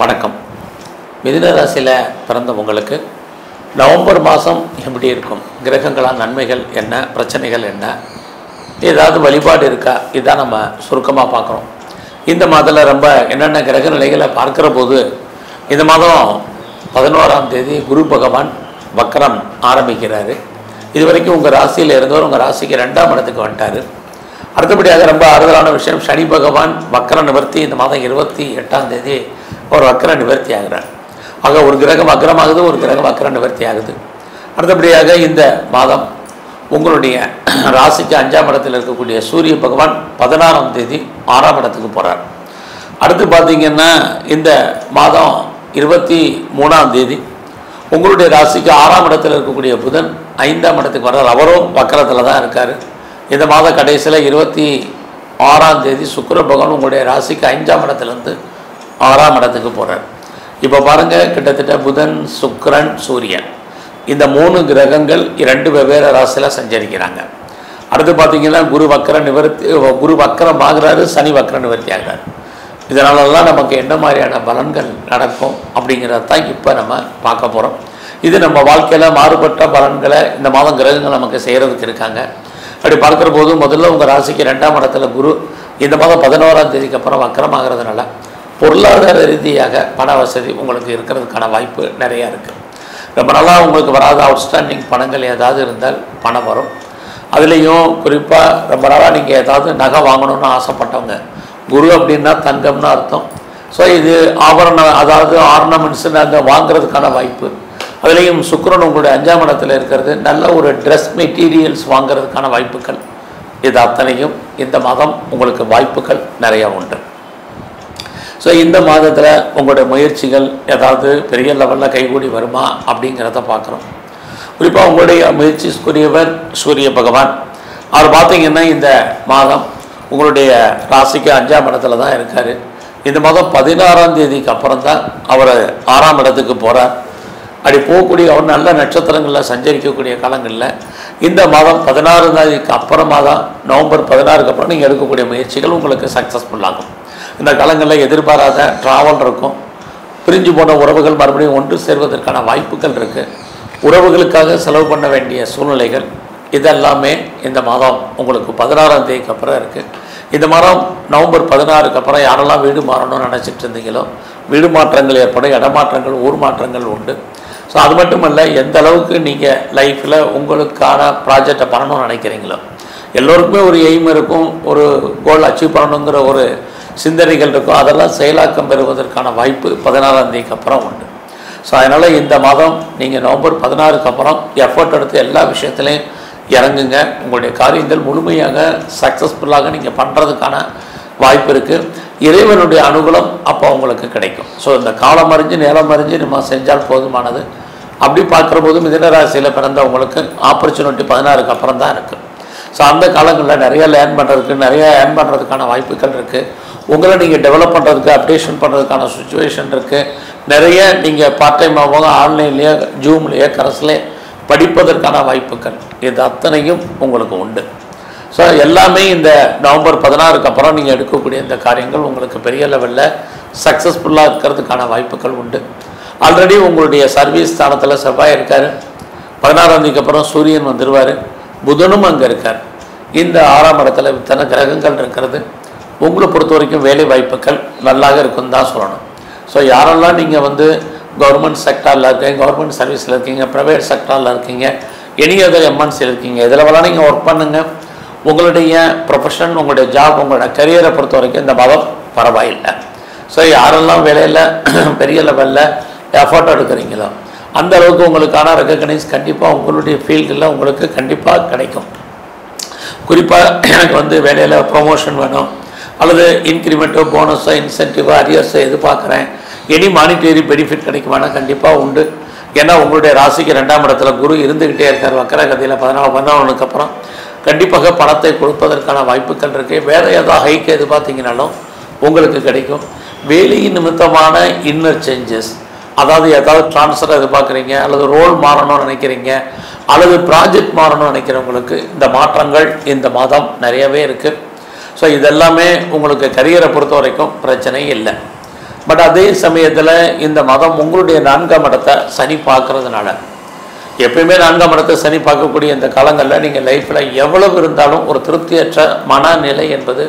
வணக்கம். மிதுன ராசியில் பிறந்த உங்களுக்கு நவம்பர் மாதம் எப்படி இருக்கும்? கிரகங்களால் நன்மைகள் என்ன, பிரச்சனைகள் என்ன, ஏதாவது வழிபாடு இருக்கா? இதுதான் நம்ம சுருக்கமாக பார்க்குறோம். இந்த மாதத்தில் ரொம்ப என்னென்ன கிரக நிலைகளை பார்க்குற போது இந்த மாதம் 11ஆம் தேதி குரு பகவான் வக்கரம் ஆரம்பிக்கிறாரு. இது வரைக்கும் உங்கள் ராசியில் இருந்தவர் உங்கள் ராசிக்கு 2ஆம் இடத்துக்கு வந்துட்டார். அடுத்தபடியாக ரொம்ப ஆறுதலான விஷயம், சனி பகவான் வக்கர நிவர்த்தி இந்த மாதம் 28ஆம் தேதி ஒரு வக்கர நிவர்த்தி ஆகிறார். ஆக ஒரு கிரகம் வக்கரமாகுது, ஒரு கிரகம் வக்கர நிவர்த்தி ஆகுது. அடுத்தபடியாக இந்த மாதம் உங்களுடைய ராசிக்கு 5ஆம் இடத்தில் இருக்கக்கூடிய சூரிய பகவான் 16ஆம் தேதி 6ஆம் இடத்துக்கு போகிறார். அடுத்து பார்த்திங்கன்னா இந்த மாதம் 23ஆம் தேதி உங்களுடைய ராசிக்கு 6ஆம் இடத்தில் இருக்கக்கூடிய புதன் 5ஆம் இடத்துக்கு வர்றார். அவரும் வக்கரத்தில் தான் இருக்கார். இந்த மாத கடைசியில் 26ஆம் தேதி சுக்கிர பகவான் உங்களுடைய ராசிக்கு 5ஆம் இடத்துலேருந்து 6ஆம் இடத்துக்கு போகிறார். இப்போ பாருங்கள், கிட்டத்தட்ட புதன், சுக்கிரன், சூரியன் இந்த 3 கிரகங்கள் 2 வெவ்வேறு ராசியில் சஞ்சரிக்கிறாங்க. அடுத்து பார்த்திங்கன்னா குரு வக்கரம் ஆகிறாரு, சனி வக்கர நிவர்த்தி ஆகிறார். இதனாலலாம் நமக்கு என்ன மாதிரியான பலன்கள் நடக்கும் அப்படிங்கிறது தான் இப்போ நம்ம பார்க்க போகிறோம். இது நம்ம வாழ்க்கையில் மாறுபட்ட பலன்களை இந்த மாதம் கிரகங்கள் நமக்கு செய்கிறதுக்கு இருக்காங்க. அப்படி பார்க்குற போது முதல்ல உங்கள் ராசிக்கு 2ஆம் இடத்துல குரு இந்த மாதம் 11ஆம் தேதிக்கு அப்புறம் வக்கரம் ஆகிறதுனால பொருளாதார ரீதியாக பண வசதி உங்களுக்கு இருக்கிறதுக்கான வாய்ப்பு நிறையா இருக்குது. ரொம்ப நாளாக உங்களுக்கு வராத அவுட்ஸ்டாண்டிங் பணங்கள் ஏதாவது இருந்தால் பணம் வரும். அதுலேயும் குறிப்பாக ரொம்ப நாளாக நீங்கள் ஏதாவது நகை வாங்கணும்னு ஆசைப்பட்டவங்க, குரு அப்படின்னா தங்கம்னு அர்த்தம். ஸோ இது ஆபரணம், அதாவது ஆர்னமெண்ட்ஸு நாங்கள் வாங்குறதுக்கான வாய்ப்பு. அதுலேயும் சுக்கிரன் உங்களுடைய 5ஆம் இடத்துல இருக்கிறது, நல்ல ஒரு ட்ரெஸ் மெட்டீரியல்ஸ் வாங்கிறதுக்கான வாய்ப்புகள். இது அத்தனையும் இந்த மாதம் உங்களுக்கு வாய்ப்புகள் நிறையா உண்டு. ஸோ இந்த மாதத்தில் உங்களுடைய முயற்சிகள் ஏதாவது பெரிய லெவலில் கைகூடி வருமா அப்படிங்கிறத பார்க்குறோம். குறிப்பாக உங்களுடைய முயற்சிக்குரியவர் சூரிய பகவான். அவர் பார்த்திங்கன்னா இந்த மாதம் உங்களுடைய ராசிக்கு 5ஆம் இடத்துல தான் இருக்கார். இந்த மாதம் 16ஆம் தேதிக்கு அப்புறம் தான் அவர் 6ஆம் இடத்துக்கு போகிறார். அப்படி போகக்கூடிய அவர் நல்ல நட்சத்திரங்களில் சஞ்சரிக்கக்கூடிய காலங்களில் இந்த மாதம் 16ஆம் தேதிக்கு அப்புறமா தான், நவம்பர் 16க்கு அப்புறம் நீங்கள் எடுக்கக்கூடிய முயற்சிகள் உங்களுக்கு சக்ஸஸ்ஃபுல்லாகும். இந்த காலங்களில் எதிர்பாராத ட்ராவல் இருக்கும். பிரிஞ்சு போன உறவுகள் மறுபடியும் ஒன்று சேர்வதற்கான வாய்ப்புகள் இருக்குது. உறவுகளுக்காக செலவு பண்ண வேண்டிய சூழ்நிலைகள் இதெல்லாமே இந்த மாதம் உங்களுக்கு 16ஆம் தேதிக்கு அப்புறம் இருக்குது. இந்த மாதம் நவம்பர் 16க்கு அப்புறம் யாரெல்லாம் வீடு மாறணும்னு நினச்சிட்டு இருந்தீங்களோ வீடு மாற்றங்கள் ஏற்படும், இடமாற்றங்கள், ஊர் மாற்றங்கள் உண்டு. ஸோ அது மட்டும் இல்லை, எந்த அளவுக்கு நீங்கள் லைஃப்பில் உங்களுக்கான ப்ராஜெக்டை பண்ணணும்னு நினைக்கிறீங்களோ, எல்லோருக்குமே ஒரு எய்ம் இருக்கும், ஒரு கோல் அச்சீவ் பண்ணணுங்கிற ஒரு சிந்தனைகள் இருக்கும். அதெல்லாம் செயலாக்கம் பெறுவதற்கான வாய்ப்பு 16ஆம் தேதிக்கு அப்புறம் உண்டு. ஸோ அதனால் இந்த மாதம் நீங்கள் நவம்பர் 16க்கு அப்புறம் எஃபர்ட் எடுத்து எல்லா விஷயத்துலையும் இறங்குங்க. உங்களுடைய காரியங்கள் முழுமையாக சக்ஸஸ்ஃபுல்லாக நீங்கள் பண்ணுறதுக்கான வாய்ப்பு இருக்குது. இறைவனுடைய அனுகூலம் அப்போ உங்களுக்கு கிடைக்கும். ஸோ இந்த காலம் அறிஞ்சு நேரம் அறிஞ்சு நம்ம செஞ்சால் போதுமானது. அப்படி பார்க்குற போது மிதுன ராசியில் பிறந்தவங்களுக்கு ஆப்பர்ச்சுனிட்டி 16க்கு அப்புறம் தான் இருக்குது. ஸோ அந்த காலங்களில் நிறைய லேர்ன் பண்ணுறதுக்கு, நிறைய ஏர்ன் பண்ணுறதுக்கான வாய்ப்புகள் இருக்குது. உங்களை நீங்கள் டெவலப் பண்ணுறதுக்கு, அப்டேஷன் பண்ணுறதுக்கான சுச்சுவேஷன் இருக்குது. நிறைய நீங்கள் பார்ட் டைமாகவும் ஆன்லைன்லேயே, ஜூம்லேயே, கரஸ்லேயே படிப்பதற்கான வாய்ப்புகள் இது அத்தனையும் உங்களுக்கு உண்டு. ஸோ எல்லாமே இந்த நவம்பர் 16க்கு அப்புறம் நீங்கள் எடுக்கக்கூடிய இந்த காரியங்கள் உங்களுக்கு பெரிய லெவலில் சக்ஸஸ்ஃபுல்லாக இருக்கிறதுக்கான வாய்ப்புகள் உண்டு. ஆல்ரெடி உங்களுடைய சர்வீஸ் ஸ்தானத்தில் செவ்வாய் இருக்கார். 16ஆம் தேதிக்கு அப்புறம் சூரியன் வந்துடுவார், புதனும் அங்கே இருக்கார். இந்த 6ஆம் இடத்துல இத்தனை கிரகங்கள் இருக்கிறது. உங்களை பொறுத்த வரைக்கும் வேலை வாய்ப்புகள் நல்லாக இருக்குன்னு தான் சொல்லணும். ஸோ யாரெல்லாம் நீங்கள் கவர்மெண்ட் செக்டாரில் இருக்கீங்க, கவர்மெண்ட் சர்வீஸில் இருக்கீங்க, ப்ரைவேட் செக்டாரில் இருக்கீங்க, எனி அதர் எம்என்சியில் இருக்கீங்க, இதில் வேணால் நீங்கள் ஒர்க் பண்ணுங்கள். உங்களுடைய ப்ரொஃபஷன், உங்களுடைய ஜாப், உங்களோட கரியரை பொறுத்த வரைக்கும் இந்த மாதம் பரவாயில்லை. ஸோ யாரெல்லாம் வேலையில் பெரிய லெவலில் எஃபர்ட் எடுக்கிறீங்களோ அந்த அளவுக்கு உங்களுக்கான ரெக்கக்னைஸ் கண்டிப்பாக உங்களுடைய ஃபீல்டில் உங்களுக்கு கண்டிப்பாக கிடைக்கும். குறிப்பாக எனக்கு வேலையில் ப்ரொமோஷன் வேணும், அல்லது இன்க்ரிமெண்ட்டோ, போனஸோ, இன்சென்டிவோ, அரியர்ஸோ எதிர்பார்க்குறேன், எனி மானிட்டரி பெனிஃபிட் கிடைக்குமானா கண்டிப்பாக உண்டு. ஏன்னா உங்களுடைய ராசிக்கு 2ஆம் இடத்துல குரு இருந்துக்கிட்டே இருக்கார் வக்கரகதியில் 14 அப்புறம் கண்டிப்பாக பணத்தை கொடுப்பதற்கான வாய்ப்புகள் இருக்குது. வேறு ஏதாவது ஹைக்கு எதிர்பார்த்தீங்கனாலும் உங்களுக்கு கிடைக்கும். வேலையின் நிமித்தமான இன்னர் சேஞ்சஸ், அதாவது ஏதாவது ட்ரான்ஸ்ஃபர் எதிர்பார்க்குறீங்க, அல்லது ரோல் மாறணும்னு நினைக்கிறீங்க, அல்லது ப்ராஜெக்ட் மாறணும்னு நினைக்கிறவங்களுக்கு இந்த மாற்றங்கள் இந்த மாதம் நிறையவே இருக்குது. ஸோ இதெல்லாமே உங்களுக்கு கரியரை பொறுத்த வரைக்கும் பிரச்சனை இல்லை. பட் அதே சமயத்தில் இந்த மாதம் உங்களுடைய 4ஆம் இடத்தை சனி பார்க்கறதுனால, எப்பயுமே 4ஆம் இடத்தை சனி பார்க்கக்கூடிய இந்த காலங்களில் நீங்கள் லைஃப்பில் எவ்வளவு இருந்தாலும் ஒரு திருப்தியற்ற மனநிலை என்பது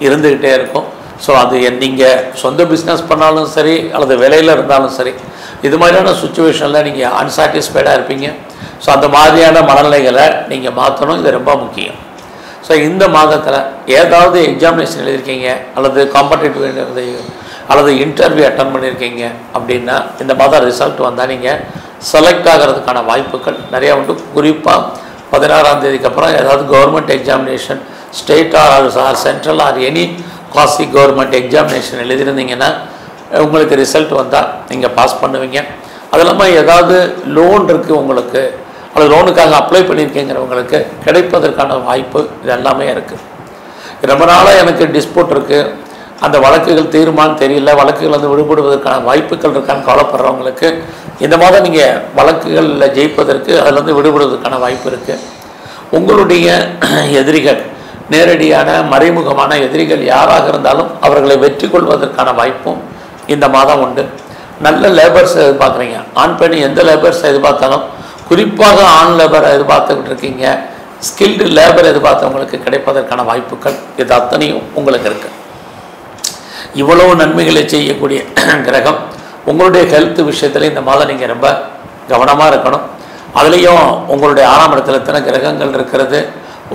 இருந்துக்கிட்டே இருக்கும். ஸோ அது நீங்கள் சொந்த பிஸ்னஸ் பண்ணாலும் சரி அல்லது வேலையில் இருந்தாலும் சரி, இது மாதிரியான சுச்சுவேஷனில் நீங்கள் அன்சாட்டிஸ்ஃபைடாக இருப்பீங்க. ஸோ அந்த மாதிரியான மனநிலைகளை நீங்கள் மாற்றணும். இது ரொம்ப முக்கியம். ஸோ இந்த மாதத்தில் ஏதாவது எக்ஸாமினேஷன் எழுதியிருக்கீங்க அல்லது காம்படிட்டிவ் அல்லது இன்டர்வியூ அட்டன் பண்ணியிருக்கீங்க அப்படின்னா இந்த மாதம் ரிசல்ட் வந்தால் நீங்கள் செலக்ட் ஆகிறதுக்கான வாய்ப்புகள் நிறையா உண்டு. குறிப்பாக 16ஆம் தேதிக்கு அப்புறம் ஏதாவது government examination, state or central or any காசி கவர்மெண்ட் எக்ஸாமினேஷன் எழுதியிருந்தீங்கன்னா உங்களுக்கு ரிசல்ட் வந்தால் நீங்கள் பாஸ் பண்ணுவீங்க. அது இல்லாமல் ஏதாவது லோன் இருக்குது உங்களுக்கு அல்லது லோனுக்காக அப்ளை பண்ணியிருக்கீங்கிறவங்களுக்கு கிடைப்பதற்கான வாய்ப்பு இது எல்லாமே இருக்குது. ரொம்ப நாளாக எனக்கு டிஸ்பியூட் இருக்குது, அந்த வழக்குகள் தீர்மானம் தெரியல, வழக்குகள் வந்து விடுபடுவதற்கான வாய்ப்புகள் இருக்கான்னு கவலைப்படுறவங்களுக்கு இந்த மாதம் நீங்கள் வழக்குகளில் ஜெயிப்பதற்கு அதிலிருந்து விடுபடுவதற்கான வாய்ப்பு இருக்குது. உங்களுடைய எதிரிகள், நேரடியான மறைமுகமான எதிரிகள் யாராக இருந்தாலும் அவர்களை வெற்றி கொள்வதற்கான வாய்ப்பும் இந்த மாதம் உண்டு. நல்ல லேபர்ஸ் எதிர்பார்க்குறீங்க, ஆண் பெண் எந்த லேபர்ஸ் எதிர்பார்த்தாலும், குறிப்பாக ஆண் லேபர் எதிர்பார்த்துக்கிட்டு இருக்கீங்க, ஸ்கில்டு லேபர் எதிர்பார்த்தவங்களுக்கு கிடைப்பதற்கான வாய்ப்புகள் இது அத்தனையும் உங்களுக்கு இருக்குது. இவ்வளவு நன்மைகளை செய்யக்கூடிய கிரகம் உங்களுடைய ஹெல்த் விஷயத்தில் இந்த மாதம் நீங்கள் ரொம்ப கவனமாக இருக்கணும். அதுலேயும் உங்களுடைய 6ஆம் இடத்துல எத்தனை கிரகங்கள் இருக்கிறது,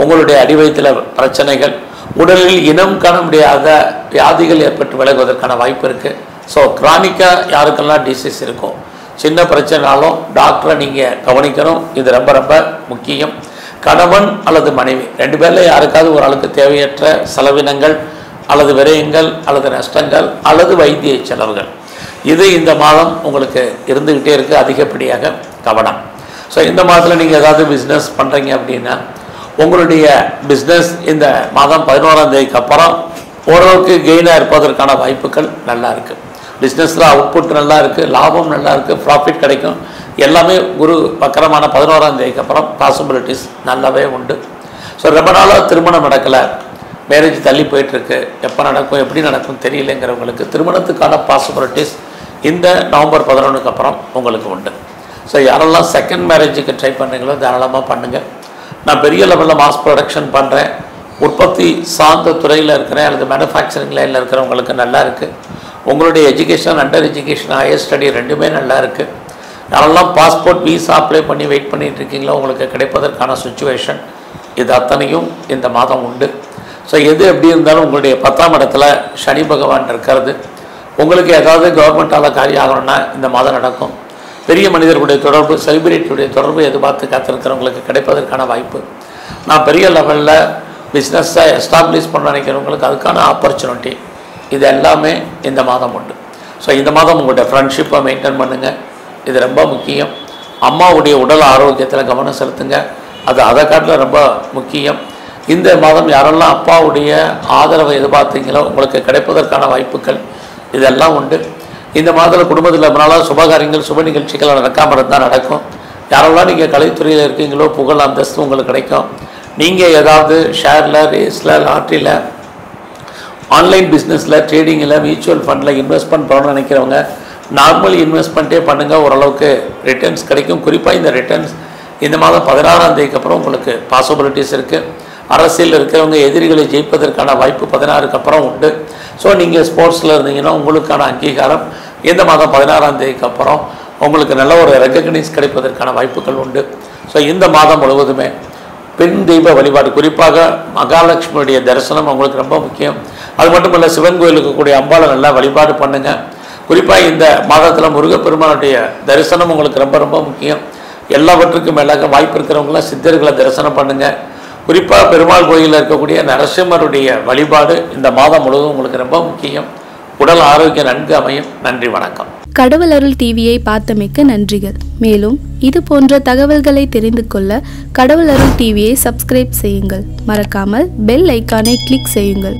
உங்களுடைய அடிவயத்தில் பிரச்சனைகள், உடலில் இனம் காண முடியாத வியாதிகள் ஏற்பட்டு விலகுவதற்கான வாய்ப்பு இருக்குது. ஸோ கிரானிக்காக யாருக்கெல்லாம் டிசீஸ் இருக்கும், சின்ன பிரச்சனைனாலும் டாக்டரை நீங்கள் கவனிக்கணும். இது ரொம்ப ரொம்ப முக்கியம். கணவன் அல்லது மனைவி 2 பேரில் யாருக்காவது ஒரு ஆளுக்கு தேவையற்ற செலவினங்கள் அல்லது விரயங்கள் அல்லது நஷ்டங்கள் அல்லது வைத்திய செலவுகள் இது இந்த மாதம் உங்களுக்கு இருந்துக்கிட்டே இருக்குது. அதிகப்படியாக கவனம். ஸோ இந்த மாதத்தில் நீங்கள் ஏதாவது பிஸ்னஸ் பண்ணுறீங்க அப்படின்னா உங்களுடைய பிஸ்னஸ் இந்த மாதம் 11ஆம் தேதிக்கு அப்புறம் ஓரளவுக்கு கெயினாக இருப்பதற்கான வாய்ப்புகள் நல்லா இருக்குது. பிஸ்னஸில் அவுட்புட் நல்லா இருக்குது, லாபம் நல்லா இருக்குது, ப்ராஃபிட் கிடைக்கும். எல்லாமே குரு வக்கரமான 11ஆம் தேதிக்கு அப்புறம் பாசிபிலிட்டிஸ் நல்லாவே உண்டு. ஸோ ரொம்ப நாளாக திருமணம் நடக்கலை, மேரேஜ் தள்ளி போயிட்டுருக்கு, எப்போ நடக்கும் எப்படி நடக்கும் தெரியலைங்கிறவங்களுக்கு திருமணத்துக்கான பாசிபிலிட்டிஸ் இந்த நவம்பர் 11க்கு அப்புறம் உங்களுக்கு உண்டு. ஸோ யாரெல்லாம் செகண்ட் மேரேஜுக்கு ட்ரை பண்ணுறீங்களோ தாராளமாக பண்ணுங்கள். நான் பெரிய லெவலில் மாஸ் ப்ரொடக்ஷன் பண்ணுறேன், உற்பத்தி சார்ந்த துறையில் இருக்கிறேன் அல்லது மேனுஃபேக்சரிங் லைனில் இருக்கிறவங்களுக்கு நல்லா இருக்குது. உங்களுடைய education, under education, higher study ரெண்டுமே நல்லா இருக்குது. யாரெல்லாம் பாஸ்போர்ட் வீசா அப்ளை பண்ணி வெயிட் பண்ணிகிட்டு இருக்கீங்களோ உங்களுக்கு கிடைப்பதற்கான சுச்சுவேஷன் இது அத்தனையும் இந்த மாதம் உண்டு. ஸோ எது எப்படி இருந்தாலும் உங்களுடைய 10ஆம் இடத்துல சனி பகவான் இருக்கிறது. உங்களுக்கு ஏதாவது கவர்மெண்ட்டால் காரியம் ஆகணும்னா இந்த மாதம் நடக்கும். பெரிய மனிதர்களுடைய தொடர்பு, செலிபிரிட்டியுடைய தொடர்பு எதிர்பார்த்து காத்திருக்கிறவங்களுக்கு கிடைப்பதற்கான வாய்ப்பு. நான் பெரிய லெவலில் பிஸ்னஸை எஸ்டாப்ளிஷ் பண்ண நினைக்கிறவங்களுக்கு அதுக்கான ஆப்பர்ச்சுனிட்டி இது எல்லாமே இந்த மாதம் உண்டு. ஸோ இந்த மாதம் உங்களுடைய ஃப்ரெண்ட்ஷிப்பை மெயின்டைன் பண்ணுங்கள், இது ரொம்ப முக்கியம். அம்மாவுடைய உடல் ஆரோக்கியத்தில் கவனம் செலுத்துங்க, அது அதை காட்டில் ரொம்ப முக்கியம். இந்த மாதம் யாரெல்லாம் அப்பாவுடைய ஆதரவை எதிர்பார்த்தீங்களோ உங்களுக்கு கிடைப்பதற்கான வாய்ப்புகள் இதெல்லாம் உண்டு. இந்த மாதத்தில் குடும்பத்தில் நம்மளால சுபகாரியங்கள், சுப நிகழ்ச்சிகள் நடக்காமல் இருந்தால் நடக்கும். யாரெல்லாம் நீங்கள் கலைத்துறையில் இருக்கீங்களோ புகழ் அந்தஸ்து உங்களுக்கு கிடைக்கும். நீங்கள் ஏதாவது ஷேரில், ரேஸில், லாட்ரியில், ஆன்லைன் பிஸ்னஸில், ட்ரேடிங்கில், மியூச்சுவல் ஃபண்டில் இன்வெஸ்ட்மெண்ட் பண்ணணும்னு நினைக்கிறவங்க நார்மல் இன்வெஸ்ட்மெண்ட்டே பண்ணுங்கள், ஓரளவுக்கு ரிட்டர்ன்ஸ் கிடைக்கும். குறிப்பாக இந்த ரிட்டர்ன்ஸ் இந்த மாதம் 16ஆம் தேதிக்கு அப்புறம் உங்களுக்கு பாசிபிலிட்டிஸ் இருக்குது. அரசியல் இருக்கிறவங்க எதிரிகளை ஜெயிப்பதற்கான வாய்ப்பு 16க்கு அப்புறம் உண்டு. ஸோ நீங்கள் ஸ்போர்ட்ஸில் இருந்தீங்கன்னா உங்களுக்கான அங்கீகாரம் இந்த மாதம் 16ஆம் தேதிக்கு அப்புறம் உங்களுக்கு நல்ல ஒரு ரெகக்னைஸ் கிடைப்பதற்கான வாய்ப்புகள் உண்டு. ஸோ இந்த மாதம் முழுவதுமே பெண் தெய்வ வழிபாடு, குறிப்பாக மகாலட்சுமியுடைய தரிசனம் உங்களுக்கு ரொம்ப முக்கியம். அது மட்டும் இல்லை, சிவன் கோயிலுக்கு கூடிய அம்பாளை நல்லா வழிபாடு பண்ணுங்கள். குறிப்பாக இந்த மாதத்தில் முருகப்பெருமானுடைய தரிசனம் உங்களுக்கு ரொம்ப ரொம்ப முக்கியம். எல்லாவற்றுக்கும் மேலாக வாய்ப்பு இருக்கிறவங்களாம் சித்தர்களை தரிசனம் பண்ணுங்கள். குறிப்பாக பெருமாள் கோயிலில் இருக்கக்கூடிய நரசிம்மருடைய வழிபாடு இந்த மாதம் முழுவதும் உங்களுக்கு ரொம்ப முக்கியம். உடல் ஆரோக்கியம் நன்கு அமையும். நன்றி, வணக்கம். கடவுள் அருள் டிவியை பார்த்தமைக்கு நன்றிகள். மேலும் இது போன்ற தகவல்களை தெரிந்து கொள்ள கடவுள் அருள் டிவியை சப்ஸ்கிரைப் செய்யுங்கள். மறக்காமல் பெல் ஐக்கானை கிளிக் செய்யுங்கள்.